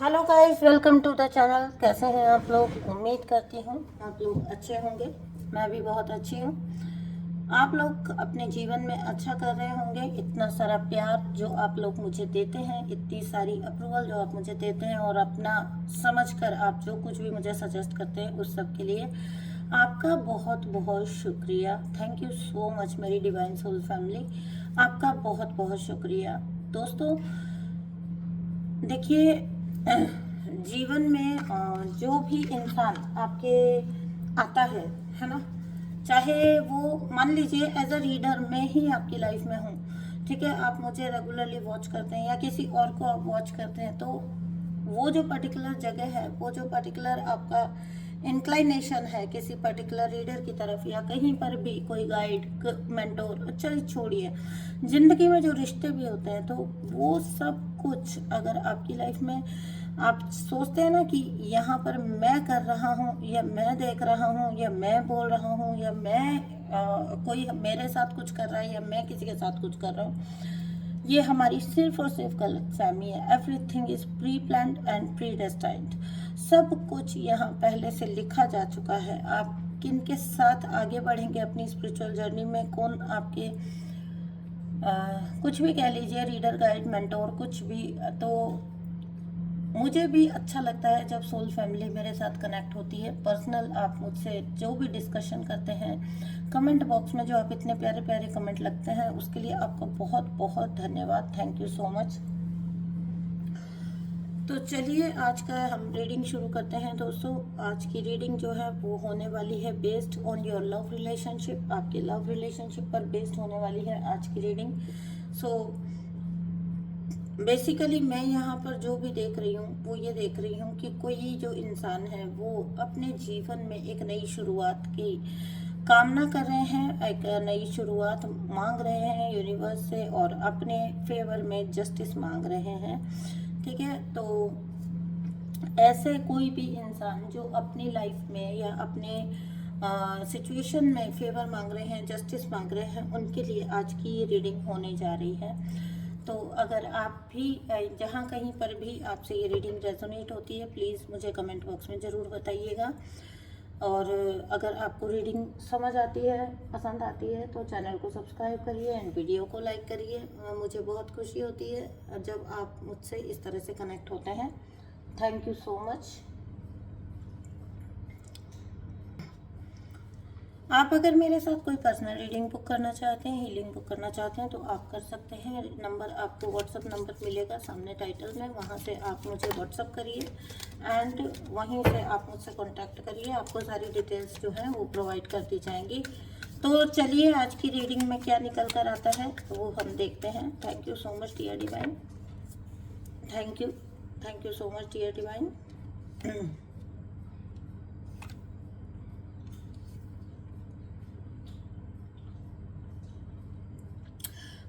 Hello guys, welcome to the channel. कैसे हैं आप लोग? उम्मीद करती हूँ आप लोग अच्छे होंगे। मैं भी बहुत अच्छी हूँ। आप लोग अपने जीवन में अच्छा कर रहे होंगे। इतना सारा प्यार जो आप लोग मुझे देते हैं, इतनी सारी अप्रूवल जो आप मुझे देते हैं और अपना समझकर आप जो कुछ भी मुझे सजेस्ट करते हैं, उस सब के लिए आपका बहुत बहुत शुक्रिया। थैंक यू सो मच मेरी डिवाइन सोल फैमिली, आपका बहुत बहुत शुक्रिया। दोस्तों देखिए, जीवन में जो भी इंसान आपके आता है ना, चाहे वो मान लीजिए एज अ रीडर मैं ही आपकी लाइफ में हूँ, ठीक है, आप मुझे रेगुलरली वॉच करते हैं या किसी और को आप वॉच करते हैं, तो वो जो पर्टिकुलर जगह है, वो जो पर्टिकुलर आपका इंक्लाइनेशन है किसी पर्टिकुलर रीडर की तरफ या कहीं पर भी कोई गाइड मेंटोर, अच्छा छोड़िए, जिंदगी में जो रिश्ते भी होते हैं, तो वो सब कुछ अगर आपकी लाइफ में आप सोचते हैं ना कि यहाँ पर मैं कर रहा हूँ या मैं देख रहा हूँ या मैं बोल रहा हूँ या मैं कोई मेरे साथ कुछ कर रहा है या मैं किसी के साथ कुछ कर रहा हूँ, ये हमारी सिर्फ और सिर्फ गलतफहमी है। Everything is pre planned and pre destined. सब कुछ यहाँ पहले से लिखा जा चुका है। आप किन के साथ आगे बढ़ेंगे अपनी स्पिरिचुअल जर्नी में, कौन आपके कुछ भी कह लीजिए, रीडर गाइड मेंटोर कुछ भी, तो मुझे भी अच्छा लगता है जब सोल फैमिली मेरे साथ कनेक्ट होती है। पर्सनल आप मुझसे जो भी डिस्कशन करते हैं, कमेंट बॉक्स में जो आप इतने प्यारे प्यारे कमेंट लगते हैं, उसके लिए आपका बहुत बहुत धन्यवाद। Thank you so much. तो चलिए आज का हम रीडिंग शुरू करते हैं। दोस्तों आज की रीडिंग जो है वो होने वाली है based on your love relationship. आपके लव रिलेशनशिप पर बेस्ड होने वाली है आज की रीडिंग। सो बेसिकली मैं यहाँ पर जो भी देख रही हूँ वो ये देख रही हूँ कि कोई जो इंसान है वो अपने जीवन में एक नई शुरुआत की कामना कर रहे हैं, एक नई शुरुआत मांग रहे हैं यूनिवर्स से और अपने फेवर में जस्टिस मांग रहे हैं, ठीक है। तो ऐसे कोई भी इंसान जो अपनी लाइफ में या अपने सिचुएशन में फेवर मांग रहे हैं, जस्टिस मांग रहे हैं, उनके लिए आज की ये रीडिंग होने जा रही है। तो अगर आप भी जहाँ कहीं पर भी आपसे ये रीडिंग रेजोनेट होती है, प्लीज़ मुझे कमेंट बॉक्स में ज़रूर बताइएगा। और अगर आपको रीडिंग समझ आती है, पसंद आती है, तो चैनल को सब्सक्राइब करिए एंड वीडियो को लाइक करिए। मुझे बहुत खुशी होती है जब आप मुझसे इस तरह से कनेक्ट होते हैं। Thank you so much. आप अगर मेरे साथ कोई पर्सनल रीडिंग बुक करना चाहते हैं, हीलिंग बुक करना चाहते हैं, तो आप कर सकते हैं। नंबर आपको व्हाट्सअप नंबर मिलेगा सामने टाइटल में, वहाँ से आप मुझे व्हाट्सअप करिए एंड वहीं से आप मुझसे कांटेक्ट करिए। आपको सारी डिटेल्स जो है वो प्रोवाइड कर दी जाएंगी। तो चलिए आज की रीडिंग में क्या निकल कर आता है वो हम देखते हैं। Thank you so much dear divine. Thank you so much dear divine.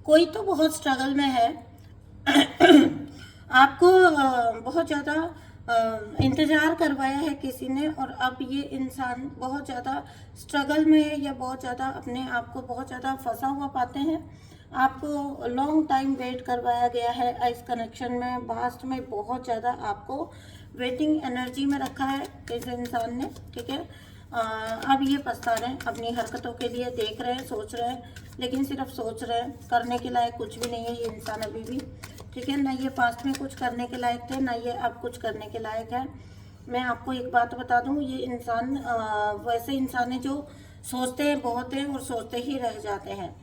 कोई तो बहुत स्ट्रगल में है। आपको बहुत ज़्यादा इंतज़ार करवाया है किसी ने और अब ये इंसान बहुत ज़्यादा स्ट्रगल में है या बहुत ज़्यादा अपने आप को बहुत ज़्यादा फंसा हुआ पाते हैं। आपको लॉन्ग टाइम वेट करवाया गया है इस कनेक्शन में, पास्ट में बहुत ज़्यादा आपको वेटिंग एनर्जी में रखा है इस इंसान ने, ठीक है। अब ये पछता रहे हैं अपनी हरकतों के लिए, देख रहे हैं, सोच रहे हैं, लेकिन सिर्फ सोच रहे हैं, करने के लायक कुछ भी नहीं है ये इंसान अभी भी, ठीक है। ना ये पास्ट में कुछ करने के लायक थे, ना ये अब कुछ करने के लायक है। मैं आपको एक बात बता दूं, ये इंसान वैसे इंसान है जो सोचते हैं बहुत हैं और सोचते ही रह जाते हैं।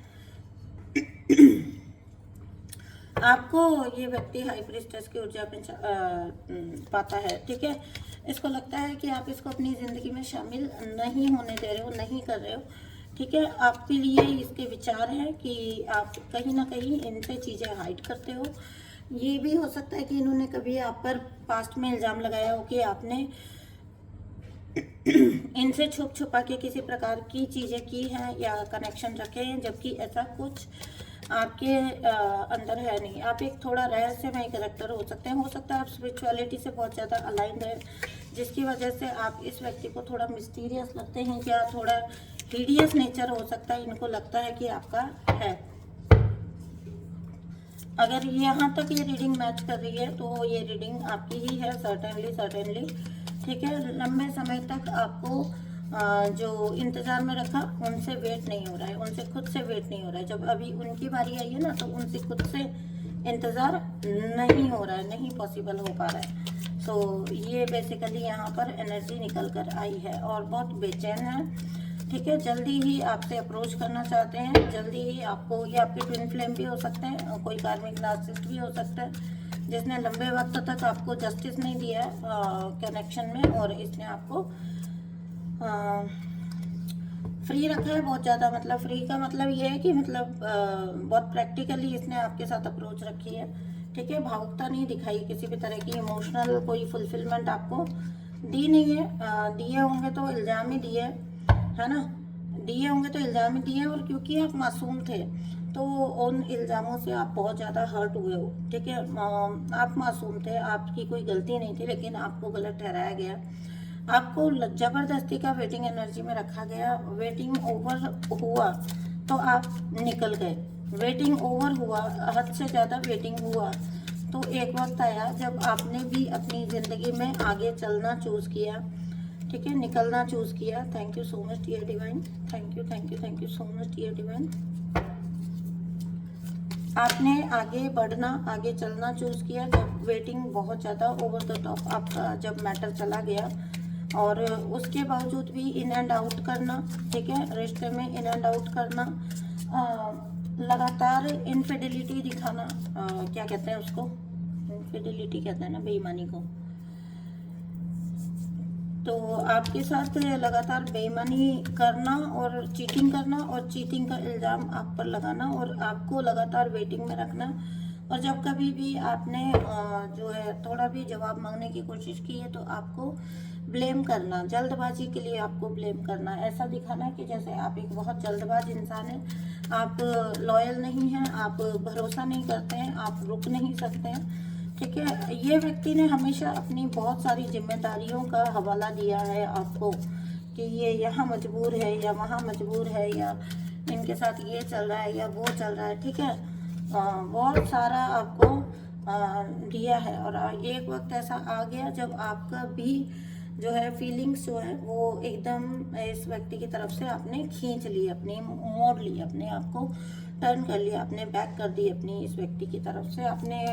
आपको ये व्यक्ति हाई प्रीस्टेस की ऊर्जा में पाता है, ठीक है। इसको लगता है कि आप इसको अपनी ज़िंदगी में शामिल नहीं होने दे रहे हो, नहीं कर रहे हो, ठीक है। आपके लिए इसके विचार हैं कि आप कहीं ना कहीं इनसे चीज़ें हाइड करते हो। ये भी हो सकता है कि इन्होंने कभी आप पर पास्ट में इल्ज़ाम लगाया हो कि आपने इनसे छुप छुपा के किसी प्रकार की चीज़ें की हैं या कनेक्शन रखे हैं, जबकि ऐसा कुछ आपके अंदर है नहीं। आप एक थोड़ा रहस्यमय कैरेक्टर हो सकते हैं। हो सकता है आप स्पिरिचुअलिटी से बहुत ज़्यादा अलाइंड है, जिसकी वजह से आप इस व्यक्ति को थोड़ा मिस्टीरियस लगते हैं या थोड़ा हिडियस नेचर हो सकता है, इनको लगता है कि आपका है। अगर यहाँ तक ये रीडिंग मैच कर रही है तो ये रीडिंग आपकी ही है, सर्टेनली। ठीक है, लंबे समय तक आपको जो इंतज़ार में रखा उनसे वेट नहीं हो रहा है, उनसे खुद से वेट नहीं हो रहा है। जब अभी उनकी बारी आई है ना तो उनसे खुद से इंतज़ार नहीं हो रहा है, नहीं पॉसिबल हो पा रहा है। सो ये बेसिकली यहाँ पर एनर्जी निकल कर आई है और बहुत बेचैन है। ठीक है, जल्दी ही आपसे अप्रोच करना चाहते हैं, जल्दी ही आपको, ये आपके ट्विन फ्लेम भी हो सकते हैं, कोई कार्मिक नार्सिसिस्ट भी हो सकता है जिसने लंबे वक्त तक आपको जस्टिस नहीं दिया है कनेक्शन में, और इसने आपको फ्री रखा है बहुत ज़्यादा। मतलब फ्री का मतलब ये है कि मतलब बहुत प्रैक्टिकली इसने आपके साथ अप्रोच रखी है। ठीक है, भावुकता नहीं दिखाई, किसी भी तरह की इमोशनल कोई फुलफिलमेंट आपको दी नहीं है। दिए होंगे तो इल्ज़ाम ही दिए, है ना, दिए होंगे तो इल्ज़ाम ही दिए। और क्योंकि आप मासूम थे तो उन इल्ज़ामों से आप बहुत ज़्यादा हर्ट हुए हो। ठीक है, आप मासूम थे, आपकी कोई गलती नहीं थी, लेकिन आपको गलत ठहराया गया, आपको ज़बरदस्ती का वेटिंग एनर्जी में रखा गया। वेटिंग ओवर हुआ तो आप निकल गए, वेटिंग ओवर हुआ, हद से ज़्यादा वेटिंग हुआ तो एक वक्त आया जब आपने भी अपनी ज़िंदगी में आगे चलना चूज़ किया। ठीक है, निकलना चूज़ किया। Thank you so much dear divine, thank you so much dear divine. आपने आगे बढ़ना, आगे चलना चूज़ किया जब वेटिंग बहुत ज़्यादा ओवर द टॉप आपका जब मैटर चला गया, और उसके बावजूद भी इन एंड आउट करना। ठीक है, रिश्ते में इन एंड आउट करना, लगातार इनफिडेलिटी दिखाना, क्या कहते हैं उसको, इनफिडेलिटी कहते हैं ना, बेईमानी को। तो आपके साथ लगातार बेईमानी करना और चीटिंग करना, और चीटिंग का इल्ज़ाम आप पर लगाना, और आपको लगातार वेटिंग में रखना। और जब कभी भी आपने जो है थोड़ा भी जवाब मांगने की कोशिश की है तो आपको ब्लेम करना, जल्दबाजी के लिए आपको ब्लेम करना, ऐसा दिखाना कि जैसे आप एक बहुत जल्दबाज इंसान हैं, आप लॉयल नहीं हैं, आप भरोसा नहीं करते हैं, आप रुक नहीं सकते हैं। ठीक है, ये व्यक्ति ने हमेशा अपनी बहुत सारी जिम्मेदारियों का हवाला दिया है आपको कि ये यहाँ मजबूर है या वहाँ मजबूर है, या इनके साथ ये चल रहा है या वो चल रहा है। ठीक है, बहुत सारा आपको दिया है, और एक वक्त ऐसा आ गया जब आपका भी जो है फीलिंग्स जो है वो एकदम इस व्यक्ति की तरफ से आपने खींच ली, अपनी मोड़ ली, अपने आप को टर्न कर लिया, आपने बैक कर दी अपनी इस व्यक्ति की तरफ से। आपने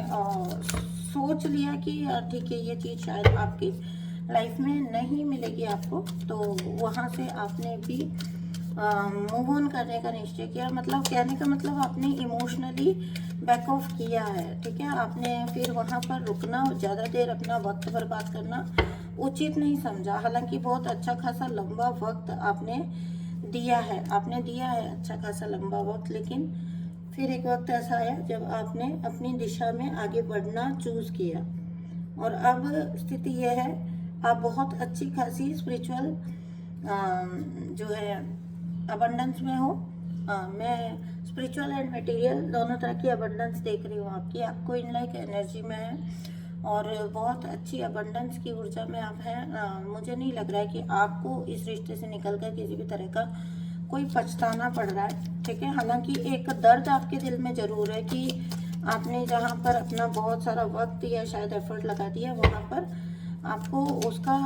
सोच लिया कि ठीक है ये चीज़ शायद आपकी लाइफ में नहीं मिलेगी आपको, तो वहाँ से आपने भी मूव ऑन करने का निश्चय किया। मतलब कहने का मतलब आपने इमोशनली बैक ऑफ किया है। ठीक है, आपने फिर वहाँ पर रुकना और ज़्यादा देर अपना वक्त बर्बाद करना उचित नहीं समझा। हालांकि बहुत अच्छा खासा लंबा वक्त आपने दिया है, अच्छा खासा लंबा वक्त, लेकिन फिर एक वक्त ऐसा आया जब आपने अपनी दिशा में आगे बढ़ना चूज़ किया। और अब स्थिति यह है, आप बहुत अच्छी खासी स्पिरिचुअल जो है अबंडेंस में हो। मैं स्पिरिचुअल एंड मटेरियल दोनों तरह की अबंडेंस देख रही हूँ आपकी, आपको इन लाइक एनर्जी में है और बहुत अच्छी अबंडेंस की ऊर्जा में आप हैं। मुझे नहीं लग रहा है कि आपको इस रिश्ते से निकलकर किसी भी तरह का कोई पछताना पड़ रहा है। ठीक है, हालांकि एक दर्द आपके दिल में ज़रूर है कि आपने जहाँ पर अपना बहुत सारा वक्त या शायद एफर्ट लगा दिया वहाँ पर आपको उसका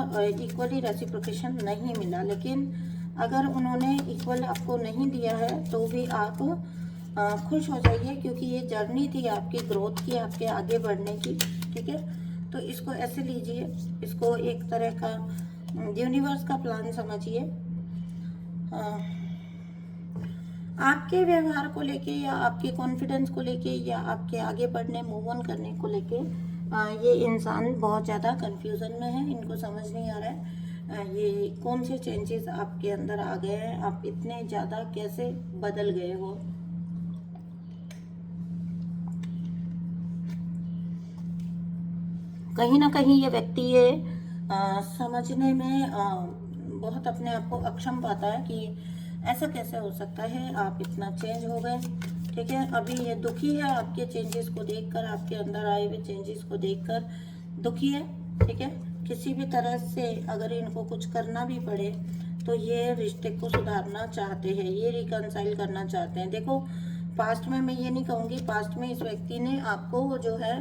इक्वली रेसिप्रोकेशन नहीं मिला। लेकिन अगर उन्होंने इक्वल आपको नहीं दिया है तो भी आप खुश हो जाइए, क्योंकि ये जर्नी थी आपकी ग्रोथ की, आपके आगे बढ़ने की। ठीक है, तो इसको ऐसे लीजिए, इसको एक तरह का यूनिवर्स का प्लान समझिए। आपके व्यवहार को लेके या आपके कॉन्फिडेंस को लेके या आपके आगे बढ़ने मूव ऑन करने को लेके ये इंसान बहुत ज़्यादा कंफ्यूजन में है, इनको समझ नहीं आ रहा है ये कौन से चेंजेस आपके अंदर आ गए हैं, आप इतने ज़्यादा कैसे बदल गए हो। कहीं ना कहीं ये व्यक्ति ये समझने में बहुत अपने आप को अक्षम पाता है कि ऐसा कैसे हो सकता है, आप इतना चेंज हो गए। ठीक है, अभी ये दुखी है आपके चेंजेस को देखकर, आपके अंदर आए हुए चेंजेस को देखकर दुखी है। ठीक है, किसी भी तरह से अगर इनको कुछ करना भी पड़े तो ये रिश्ते को सुधारना चाहते हैं, ये रिकंसाइल करना चाहते हैं। देखो पास्ट में मैं ये नहीं कहूँगी, पास्ट में इस व्यक्ति ने आपको जो है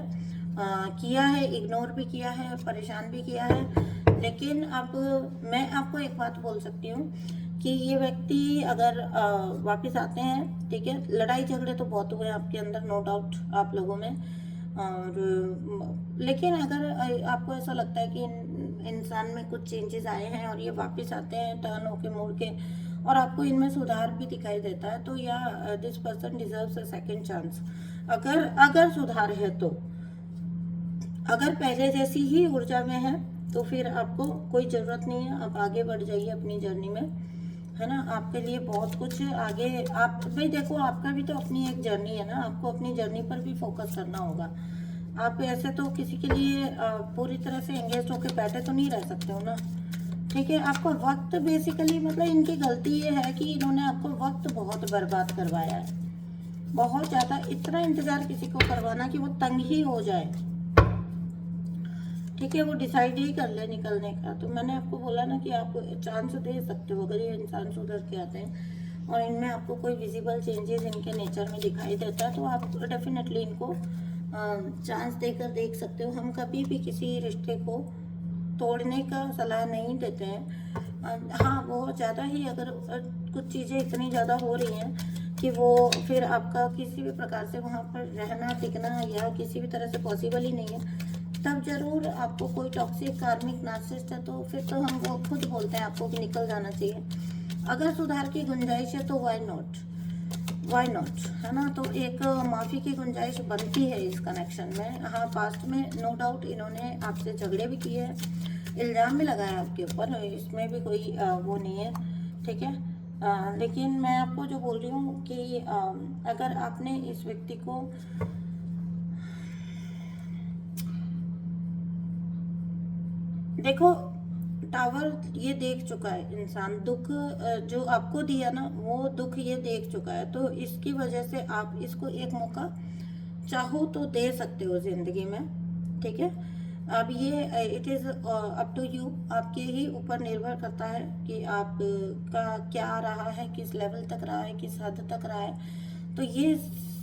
किया है, इग्नोर भी किया है, परेशान भी किया है। लेकिन अब मैं आपको एक बात बोल सकती हूँ कि ये व्यक्ति अगर वापस आते हैं, ठीक है, लड़ाई झगड़े तो बहुत हुए आपके अंदर, नो डाउट, आप लोगों में। और लेकिन अगर आपको ऐसा लगता है कि इंसान में कुछ चेंजेस आए हैं और ये वापस आते हैं टर्न होके, मुड़ के, और आपको इनमें सुधार भी दिखाई देता है, तो या this person deserves a second chance. अगर सुधार है तो, अगर पहले जैसी ही ऊर्जा में है तो फिर आपको कोई ज़रूरत नहीं है, आप आगे बढ़ जाइए अपनी जर्नी में, है ना। आपके लिए बहुत कुछ आगे, आप भाई देखो, आपका भी तो अपनी एक जर्नी है ना, आपको अपनी जर्नी पर भी फोकस करना होगा। आप ऐसे तो किसी के लिए पूरी तरह से एंगेज होकर बैठे तो नहीं रह सकते हो ना, ठीक है। आपको वक्त बेसिकली, मतलब इनकी गलती ये है कि इन्होंने आपको वक्त बहुत बर्बाद करवाया है, बहुत ज़्यादा। इतना इंतज़ार किसी को करवाना कि वो तंग ही हो जाए, ठीक है, वो डिसाइड ही कर ले निकलने का। तो मैंने आपको बोला ना कि आप चांस दे सकते हो अगर ये इंसान सुधर के आते हैं और इनमें आपको कोई विजिबल चेंजेस इनके नेचर में दिखाई देता है, तो आप डेफिनेटली इनको चांस देकर देख सकते हो। हम कभी भी किसी रिश्ते को तोड़ने का सलाह नहीं देते हैं। हाँ, बहुत ज़्यादा ही अगर कुछ चीज़ें इतनी ज़्यादा हो रही हैं कि वो फिर आपका किसी भी प्रकार से वहाँ पर रहना टिकना या किसी भी तरह से पॉसिबल ही नहीं है, तब जरूर आपको कोई टॉक्सिक कार्मिक नार्सिसिस्ट है तो फिर तो हम वो खुद बोलते हैं आपको कि निकल जाना चाहिए। अगर सुधार की गुंजाइश है तो वाई नॉट, है ना। तो एक माफ़ी की गुंजाइश बनती है इस कनेक्शन में। हाँ, पास्ट में नो डाउट इन्होंने आपसे झगड़े भी किए हैं, इल्ज़ाम भी लगाया आपके ऊपर, इसमें भी कोई वो नहीं है, ठीक है। लेकिन मैं आपको जो बोल रही हूँ कि अगर आपने इस व्यक्ति को देखो, टावर ये देख चुका है इंसान, दुख जो आपको दिया ना वो दुख ये देख चुका है, तो इसकी वजह से आप इसको एक मौका चाहो तो दे सकते हो जिंदगी में, ठीक है। अब ये it is up to you, आपके ही ऊपर निर्भर करता है कि आप का क्या रहा है, किस लेवल तक रहा है, किस हद तक रहा है। तो ये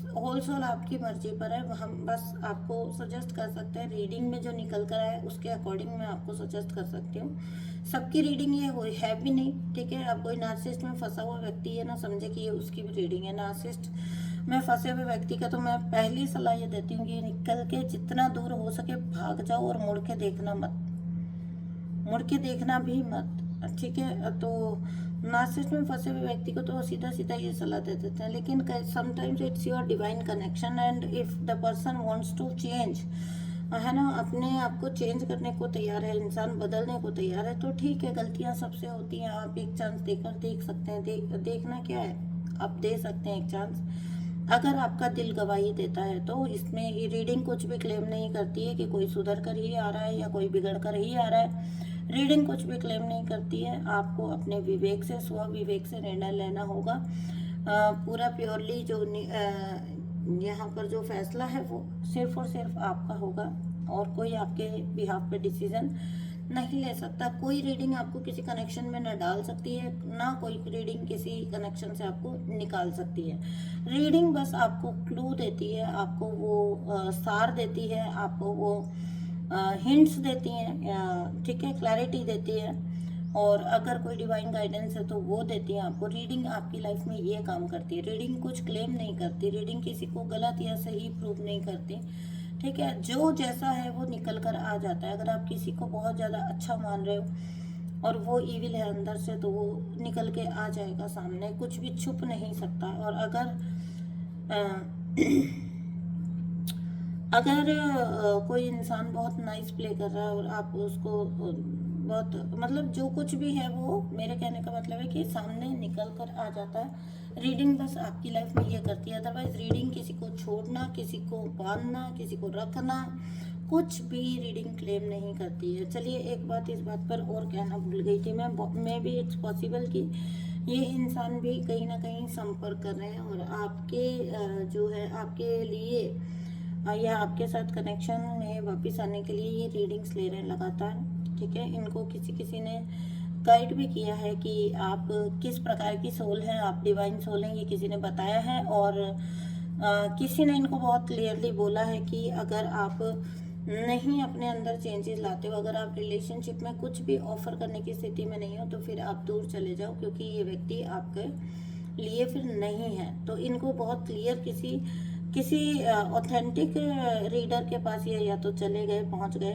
होल सोल आपकी मर्जी पर है। हम बस आपको सजेस्ट कर सकते हैं, रीडिंग में जो निकल कर आए उसके अकॉर्डिंग मैं आपको सजेस्ट कर सकती हूँ। सबकी रीडिंग ये हो है भी नहीं, ठीक है। अब कोई नार्सिसिस्ट में फंसा हुआ व्यक्ति है ना, समझे कि ये उसकी भी रीडिंग है। नार्सिसिस्ट में फंसे हुए व्यक्ति का तो मैं पहली सलाह ये देती हूँ कि निकल के जितना दूर हो सके भाग जाओ और मुड़ के देखना मत, मुड़ के देखना भी मत, ठीक है। तो नार्सिसिस्ट में फंसे हुए व्यक्ति को तो सीधा सीधा ये सलाह दे देते हैं, लेकिन sometimes it's your divine connection and if the person wants to change, है ना, अपने आप को चेंज करने को तैयार है, इंसान बदलने को तैयार है, तो ठीक है, गलतियां सबसे होती हैं। आप एक चांस देकर देख सकते हैं। देखना क्या है, आप दे सकते हैं एक चांस। अगर आपका दिल गवाही देता है तो इसमें ये रीडिंग कुछ भी क्लेम नहीं करती है कि कोई सुधर कर ही आ रहा है या कोई बिगड़ कर ही आ रहा है। रीडिंग कुछ भी क्लेम नहीं करती है। आपको अपने विवेक से, स्व विवेक से निर्णय लेना होगा। पूरा प्योरली जो यहाँ पर जो फैसला है वो सिर्फ और सिर्फ आपका होगा और कोई आपके बिहाफ पे डिसीजन नहीं ले सकता। कोई रीडिंग आपको किसी कनेक्शन में न डाल सकती है, ना कोई रीडिंग किसी कनेक्शन से आपको निकाल सकती है। रीडिंग बस आपको क्लू देती है, आपको वो सार देती है, आपको वो हिंट्स देती हैं, ठीक है, क्लैरिटी देती है। और अगर कोई डिवाइन गाइडेंस है तो वो देती है आपको। रीडिंग आपकी लाइफ में ये काम करती है। रीडिंग कुछ क्लेम नहीं करती, रीडिंग किसी को गलत या सही प्रूव नहीं करती, ठीक है। जो जैसा है वो निकल कर आ जाता है। अगर आप किसी को बहुत ज़्यादा अच्छा मान रहे हो और वो ईविल है अंदर से, तो वो निकल के आ जाएगा सामने, कुछ भी छुप नहीं सकता। और अगर कोई इंसान बहुत नाइस प्ले कर रहा है और आप उसको बहुत, मतलब जो कुछ भी है वो, मेरे कहने का मतलब है कि सामने निकल कर आ जाता है। रीडिंग बस आपकी लाइफ में ये करती है। अदरवाइज रीडिंग किसी को छोड़ना, किसी को बांधना, किसी को रखना, कुछ भी रीडिंग क्लेम नहीं करती है। चलिए, एक बात इस बात पर और कहना भूल गई थी मैं भी इट्स पॉसिबल कि ये इंसान भी कहीं ना कहीं संपर्क कर रहे हैं और आपके जो है आपके लिए या आपके साथ कनेक्शन में वापस आने के लिए ये रीडिंग्स ले रहे हैं लगातार, ठीक है। इनको किसी किसी ने गाइड भी किया है कि आप किस प्रकार की सोल हैं, आप डिवाइन सोल हैं, ये किसी ने बताया है। और किसी ने इनको बहुत क्लियरली बोला है कि अगर आप नहीं अपने अंदर चेंजेस लाते हो, अगर आप रिलेशनशिप में कुछ भी ऑफर करने की स्थिति में नहीं हो, तो फिर आप दूर चले जाओ, क्योंकि ये व्यक्ति आपके लिए फिर नहीं है। तो इनको बहुत क्लियर किसी ऑथेंटिक रीडर के पास ये या तो चले गए, पहुंच गए,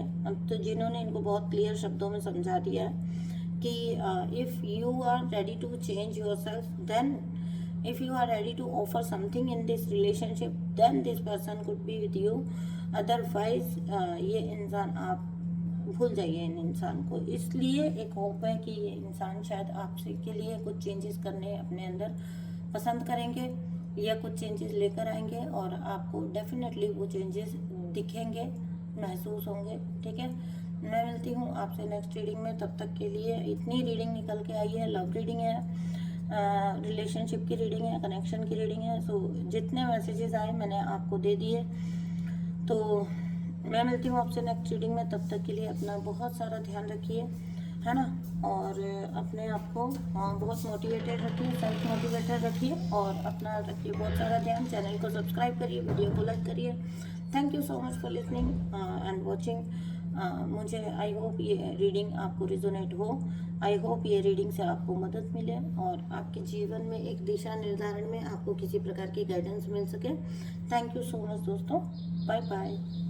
तो जिन्होंने इनको बहुत क्लियर शब्दों में समझा दिया है कि if you are ready to change yourself, then if you are ready to offer something in this relationship, then this person could be with you. Otherwise ये इंसान, आप भूल जाइए इन इंसान को। इसलिए एक होप है कि ये इंसान शायद आपसे के लिए कुछ चेंजेस करने अपने अंदर पसंद करेंगे या कुछ चेंजेस लेकर आएंगे, और आपको डेफिनेटली वो चेंजेस दिखेंगे, महसूस होंगे। ठीक है, मैं मिलती हूँ आपसे नेक्स्ट रीडिंग में। तब तक के लिए इतनी रीडिंग निकल के आई है, लव रीडिंग है, रिलेशनशिप की रीडिंग है, कनेक्शन की रीडिंग है। सो जितने मैसेजेस आए मैंने आपको दे दिए। तो मैं मिलती हूँ आपसे नेक्स्ट रीडिंग में। तब तक के लिए अपना बहुत सारा ध्यान रखिए, है ना, और अपने आप को बहुत मोटिवेटेड रखिए, सेल्फ मोटिवेटेड रखिए, और अपना रखिए बहुत सारा ध्यान। चैनल को सब्सक्राइब करिए, वीडियो को लाइक करिए। Thank you so much for listening and watching. मुझे आई होप ये रीडिंग आपको रिजोनेट हो, आई होप ये रीडिंग से आपको मदद मिले और आपके जीवन में एक दिशा निर्धारण में आपको किसी प्रकार की गाइडेंस मिल सके। थैंक यू सो मच दोस्तों, बाय बाय।